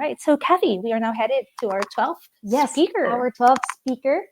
right. So, Kathy, we are now headed to our 12th Yes, speaker. our 12th speaker.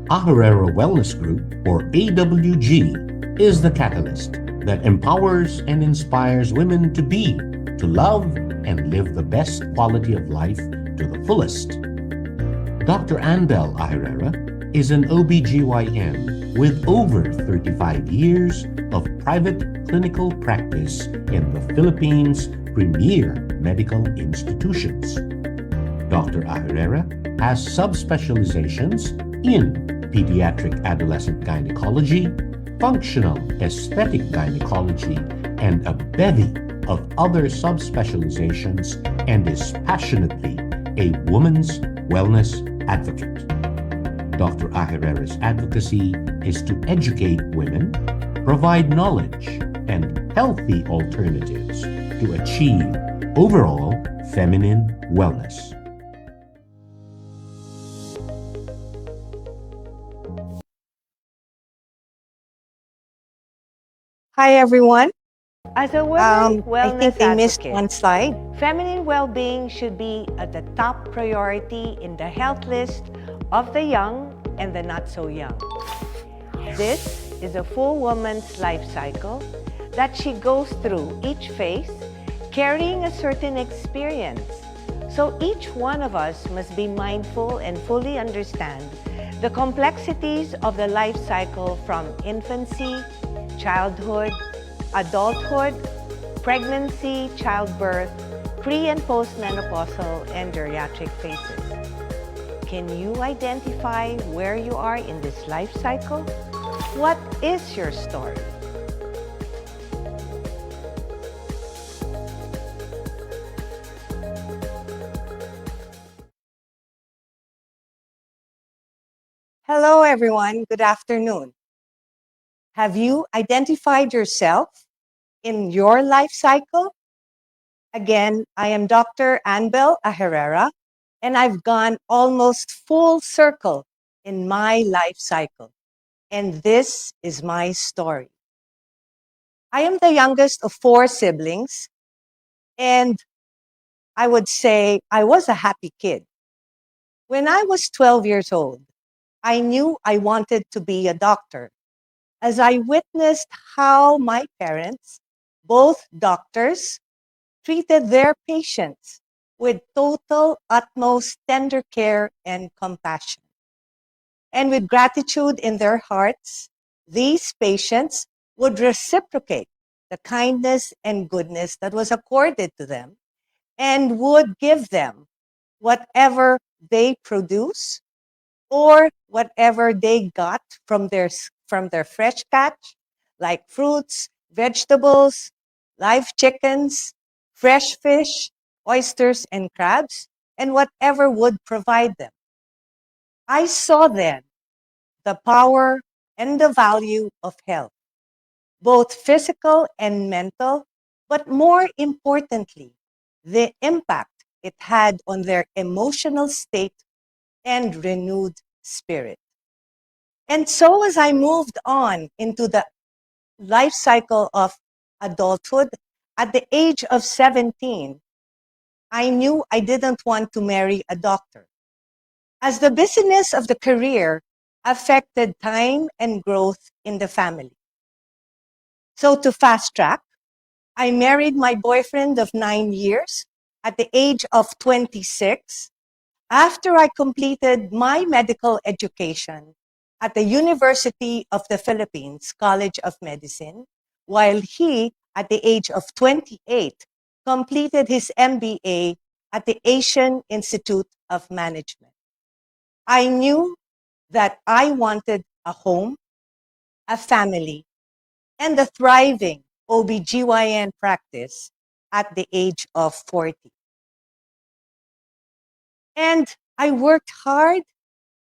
Aherrera Wellness Group, or AWG, is the catalyst that empowers and inspires women to be, to love, and live the best quality of life to the fullest. Dr. Annebelle Aherrera is an OBGYN with over 35 years of private clinical practice in the Philippines' premier medical institutions. Dr. Aherrera has subspecializations in pediatric adolescent gynecology, functional aesthetic gynecology, and a bevy of other subspecializations, and is passionately a woman's wellness advocate. Dr. Aherrera's advocacy is to educate women, provide knowledge, and healthy alternatives to achieve overall feminine wellness. Hi, everyone. As a women I wellness think they missed advocate, one slide. feminine well-being should be at the top priority in the health list of the young and the not so young. This is a full woman's life cycle that she goes through each phase, carrying a certain experience. So each one of us must be mindful and fully understand the complexities of the life cycle from infancy, childhood, adulthood, pregnancy, childbirth, pre- and postmenopausal and geriatric phases. Can you identify where you are in this life cycle? What is your story? Hello, everyone. Good afternoon. Have you identified yourself in your life cycle? Again, I am Dr. Annebelle Aherrera, and I've gone almost full circle in my life cycle. And this is my story. I am the youngest of 4 siblings, and I would say I was a happy kid. When I was 12 years old, I knew I wanted to be a doctor, as I witnessed how my parents, both doctors, treated their patients with total, utmost tender care and compassion. And with gratitude in their hearts, these patients would reciprocate the kindness and goodness that was accorded to them and would give them whatever they produce or whatever they got from their fresh catch, like fruits, vegetables, live chickens, fresh fish, oysters, and crabs, and whatever would provide them. I saw then the power and the value of health, both physical and mental, but more importantly, the impact it had on their emotional state and renewed spirit. And so as I moved on into the life cycle of adulthood, at the age of 17, I knew I didn't want to marry a doctor, as the busyness of the career affected time and growth in the family. So to fast track, I married my boyfriend of 9 years at the age of 26 after I completed my medical education at the University of the Philippines College of Medicine, while he, at the age of 28, completed his MBA at the Asian Institute of Management. I knew that I wanted a home, a family, and a thriving OBGYN practice at the age of 40. And I worked hard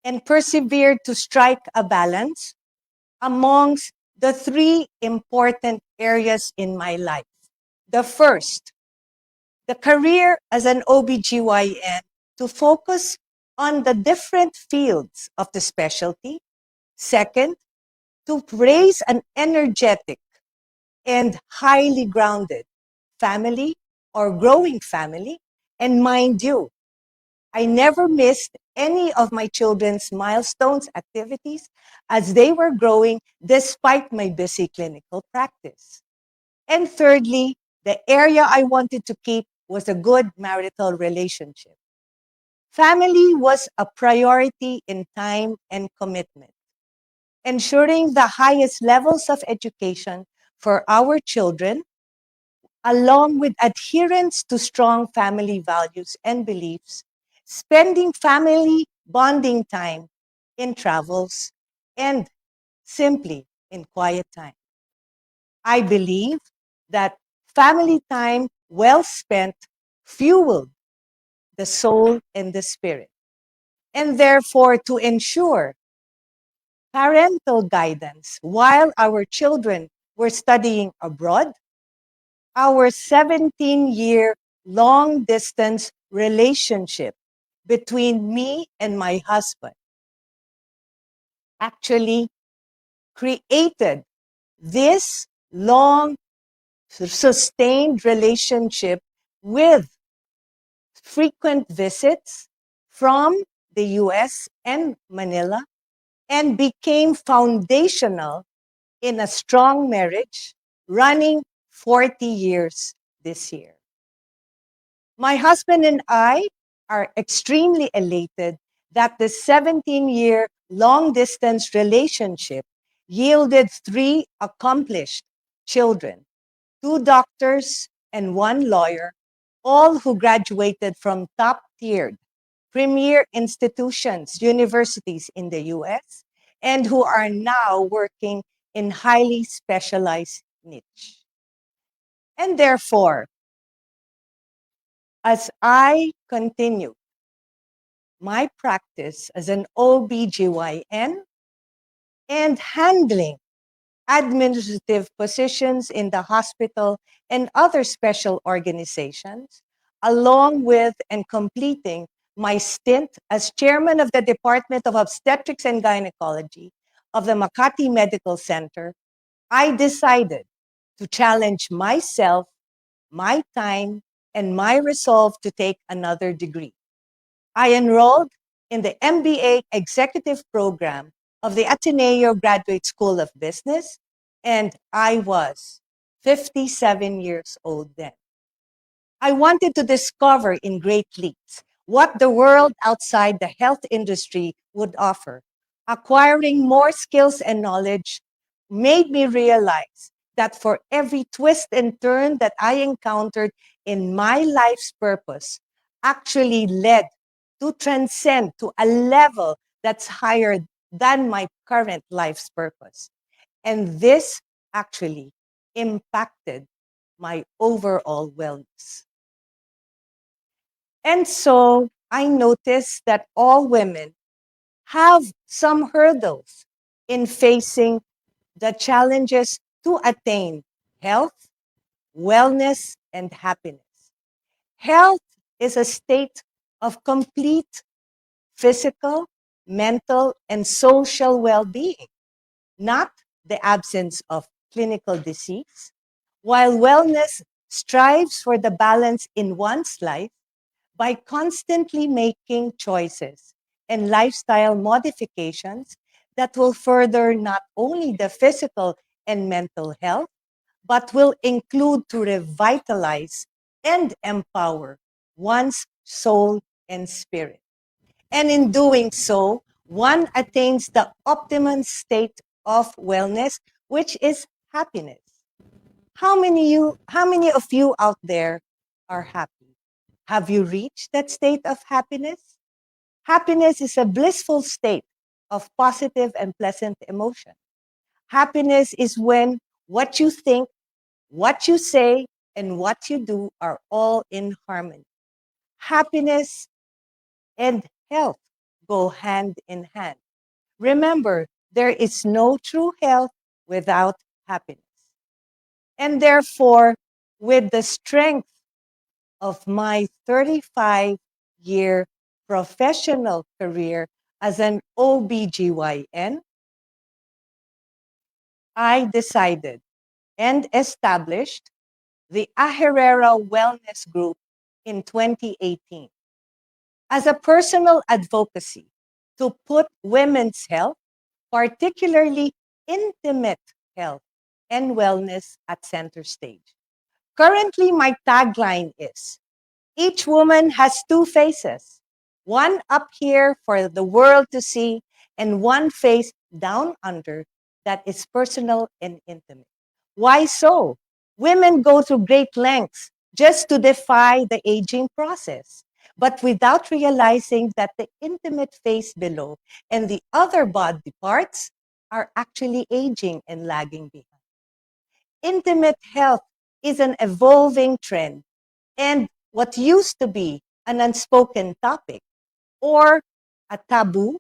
and persevered to strike a balance amongst the three important areas in my life. The first, the career as an OBGYN to focus on the different fields of the specialty. Second, to raise an energetic and highly grounded family or growing family. And mind you, I never missed any of my children's milestones activities as they were growing despite my busy clinical practice. And thirdly, the area I wanted to keep was a good marital relationship. Family was a priority in time and commitment. Ensuring the highest levels of education for our children, along with adherence to strong family values and beliefs, spending family bonding time in travels, and simply in quiet time. I believe that family time well spent fueled the soul and the spirit. And therefore, to ensure parental guidance while our children were studying abroad, our 17-year long distance relationship between me and my husband actually created this long sustained relationship with frequent visits from the US and Manila, and became foundational in a strong marriage running 40 years this year. My husband and I are extremely elated that the 17-year long distance relationship yielded 3 accomplished children, 2 doctors and 1 lawyer, all who graduated from top-tiered premier institutions, universities in the US, and who are now working in highly specialized niche. And therefore, as I continue my practice as an OBGYN and handling administrative positions in the hospital and other special organizations, along with and completing my stint as chairman of the Department of Obstetrics and Gynecology of the Makati Medical Center, I decided to challenge myself, my time, and my resolve to take another degree. I enrolled in the MBA executive program of the Ateneo Graduate School of Business, and I was 57 years old then. I wanted to discover in great leaps what the world outside the health industry would offer. Acquiring more skills and knowledge made me realize that for every twist and turn that I encountered in my life's purpose actually led to transcend to a level that's higher than my current life's purpose. And this actually impacted my overall wellness. And so I noticed that all women have some hurdles in facing the challenges to attain health, wellness, and happiness. Health is a state of complete physical, mental, and social well-being, not the absence of clinical disease, while wellness strives for the balance in one's life by constantly making choices and lifestyle modifications that will further not only the physical and mental health, but will include to revitalize and empower one's soul and spirit. And in doing so, one attains the optimum state of wellness, which is happiness. How many of you out there are happy? Have you reached that state of happiness? Happiness is a blissful state of positive and pleasant emotion. Happiness is when what you think, what you say, and what you do are all in harmony. Happiness and health go hand in hand. Remember, there is no true health without happiness. And therefore, with the strength of my 35-year professional career as an OBGYN, I decided and established the Aherrera Wellness Group in 2018 as a personal advocacy to put women's health, particularly intimate health and wellness, at center stage. Currently, my tagline is, each woman has two faces, one up here for the world to see, and one face down under that is personal and intimate. Why so? Women go through great lengths just to defy the aging process, but without realizing that the intimate face below and the other body parts are actually aging and lagging behind. Intimate health is an evolving trend, and what used to be an unspoken topic or a taboo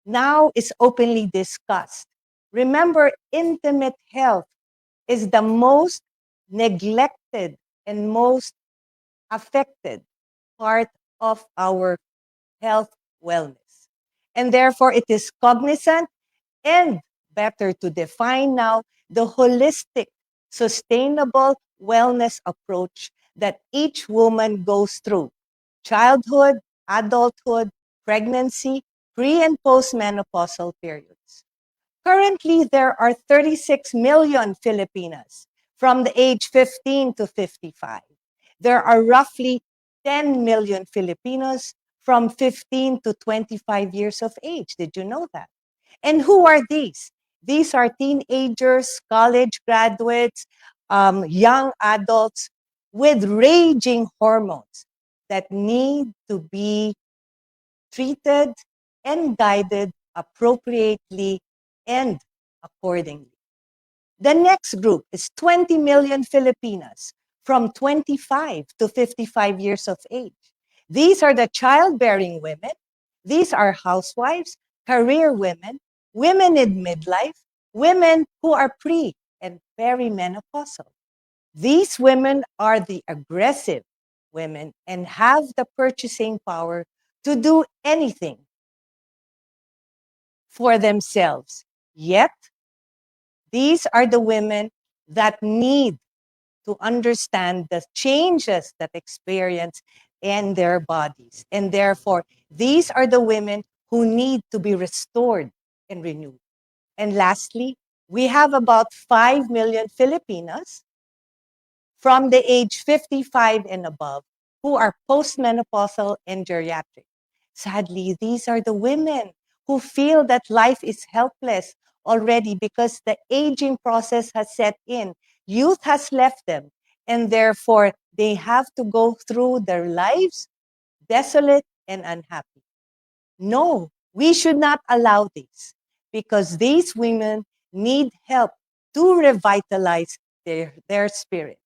now is openly discussed. Remember, intimate health is the most neglected and most affected part of our health wellness. And therefore, it is cognizant and better to define now the holistic, sustainable wellness approach that each woman goes through: childhood, adulthood, pregnancy, pre and postmenopausal periods. Currently, there are 36 million Filipinas from the age 15 to 55. There are roughly 10 million Filipinos from 15 to 25 years of age. Did you know that? And who are these? These are teenagers, college graduates, young adults with raging hormones that need to be treated and guided appropriately and accordingly. The next group is 20 million Filipinas from 25 to 55 years of age. These are the childbearing women. These are housewives, career women, women in midlife, women who are pre and perimenopausal. These women are the aggressive women and have the purchasing power to do anything for themselves. Yet, these are the women that need to understand the changes that experience in their bodies. And therefore, these are the women who need to be restored and renewed. And lastly, we have about 5 million Filipinas from the age 55 and above who are postmenopausal and geriatric. Sadly, these are the women who feel that life is helpless already because the aging process has set in. Youth has left them, and therefore they have to go through their lives desolate and unhappy. No, we should not allow this because these women need help to revitalize their spirit.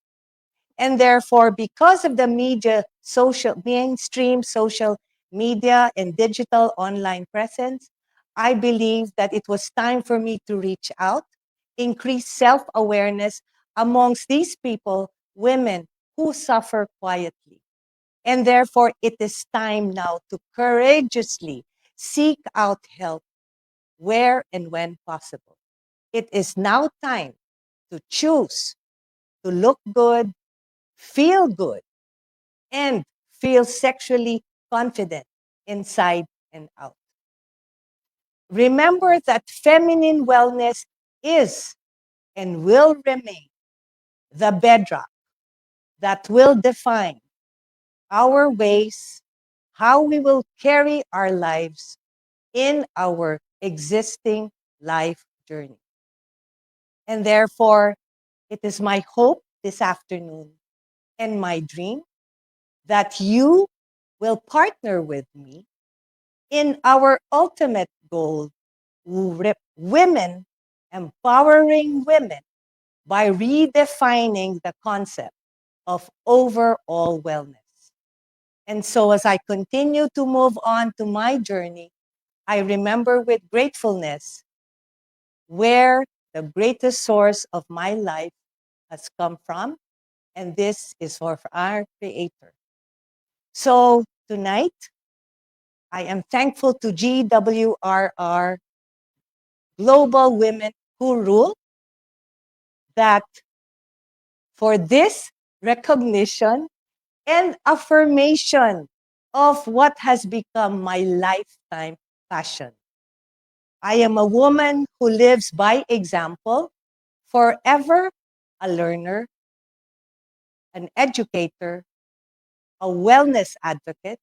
And therefore, because of the mainstream social media and digital online presence, I believe that it was time for me to reach out, increase self-awareness amongst these people, women who suffer quietly. And therefore, it is time now to courageously seek out help where and when possible. It is now time to choose to look good, feel good, and feel sexually confident inside and out. Remember that feminine wellness is and will remain the bedrock that will define our ways, how we will carry our lives in our existing life journey. And therefore, it is my hope this afternoon and my dream that you will partner with me in our ultimate goal, women, empowering women by redefining the concept of overall wellness. And so as I continue to move on to my journey, I remember with gratefulness where the greatest source of my life has come from, and this is for our Creator. So tonight, I am thankful to GWRR, Global Women Who Rule, that for this recognition and affirmation of what has become my lifetime passion. I am a woman who lives by example, forever a learner, an educator, a wellness advocate,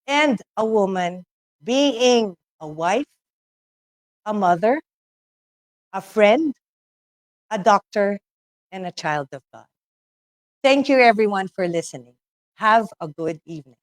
and a woman being a wife, a mother, a friend, a doctor, and a child of God. Thank you, everyone, for listening. Have a good evening.